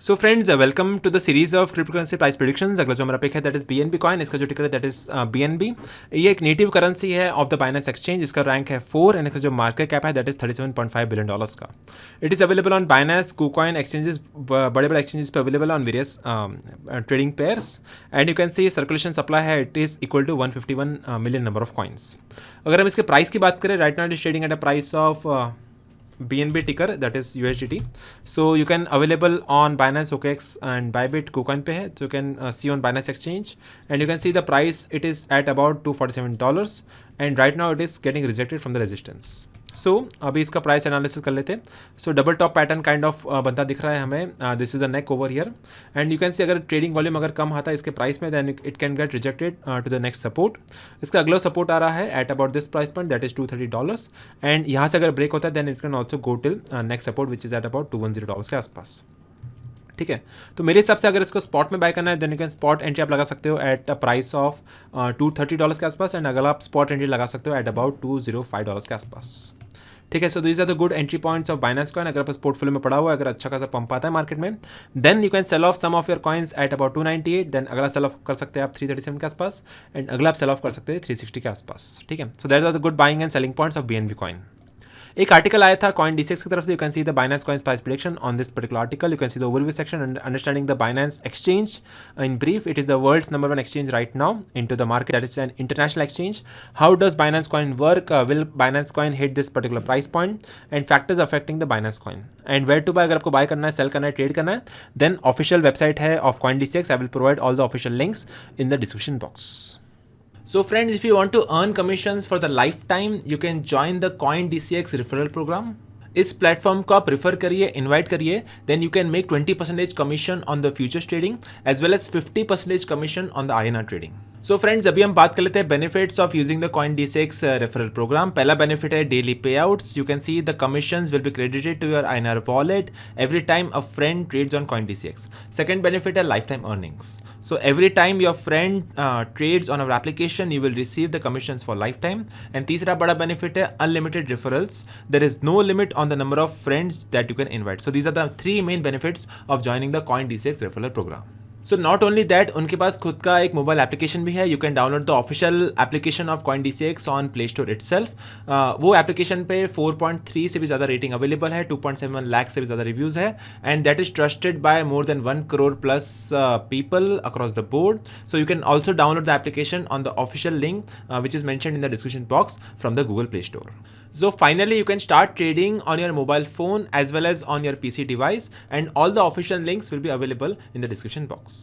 So friends, welcome to the series of cryptocurrency price predictions. अगला जो हमारा pick है दैट इज BNB कॉइन। इसका जो टिकर है दैट इज BNB। ये एक नेटिव करेंसी है ऑफ द बाइनेंस एक्सचेंज। इसका रैंक है 4 एंड इसका जो मार्केट कैप है दैट इज $37.5 बिलियन का। It is available on Binance, KuCoin exchanges, बड़े बड़े एक्सचेंजेस पे available on various trading pairs. And you can see circulation supply है it is equal to 151 million number of coins. अगर हम इसके price की बात करें, right now it is trading at a price of BNB ticker that is USDT. So you can available on Binance, OKX and Bybit. KuCoin पे है, so you can see on Binance exchange and you can see the price. It is at about $247 and right now it is getting rejected from the resistance. सो अभी इसका price analysis कर लेते हैं। सो double top pattern kind of बनता दिख रहा है हमें। This is the neck over here and you can सी अगर ट्रेडिंग वॉल्यूम अगर कम आता है इसके प्राइस में then it can get rejected to the next support. इसका अगला सपोर्ट आ रहा है at about this price point that is $230 and यहाँ से अगर ब्रेक होता है then it can also go till next support which is at about $210 के आसपास। ठीक है, तो मेरे हिसाब से अगर इसको स्पॉट में बाय करना है then you can spot entry आप लगा सकते हो एट अ प्राइस ऑफ $230 के आसपास एंड अगर आप स्पॉट एंट्री लगा सकते हो एट अबाउट $205 के आसपास। ठीक है, so these are the good entry points of Binance coin. अगर आपस पोर्टफोलियो में पड़ा हुआ है, अगर अच्छा खासा पंप आता है मार्केट में then you can sell off some of your coins at about 298। देन अगला सेल ऑफ कर सकते हैं आप 337 के आसपास एंड अगला आप सेल ऑफ कर सकते हैं 360 के आसपास। ठीक है, so that are the good buying and selling points of BNB coin. एक आर्टिकल आया था CoinDCX की तरफ से। You can see the Binance coins price prediction on this particular article. You can see the overview section and understanding the Binance exchange in brief. It is the world's number 1 exchange right now into the market, that is an international exchange. How does Binance Coin work? Will Binance Coin hit this particular price point and factors affecting the Binance Coin and where to buy? अगर आपको bye करना है, cell करना है, trade करना है then official website है of CoinDCX। I will provide all the official links in the description box. So friends, if you want to earn commissions for the lifetime, you can join the CoinDCX referral program. इस platform को आप prefer करिए, invite करिए, then you can make 20% commission on the futures trading as well as 50% commission on the INR trading. So friends, अभी हम बात कर लेते हैं benefits of using the CoinDCX referral program. पहला बेनिफिट है daily payouts. You can see the commissions will be credited to your INR wallet every time a friend trades on CoinDCX। Second benefit है life time earnings. So every time your friend trades on our application, you will receive the commissions for lifetime. And तीसरा बड़ा benefit है unlimited referrals. There is no limit on the number of friends that you can invite. So these are the 3 main benefits of joining the CoinDCX referral program. So not only that, उनके पास खुद का एक mobile application भी है। You can download the official application of CoinDCX on play store itself. वो application पे 4.3 से भी ज़्यादा रेटिंग अवेलेबल है, 2.7 लाख से भी ज़्यादा रिव्यूज़ है and that is trusted bye more than 1 crore plus people across the board. So you can also download the application on the official link which is mentioned in the description box from the Google Play Store. So finally, you can start trading on your mobile phone as well as on your PC device and all the official links will be available in the description box.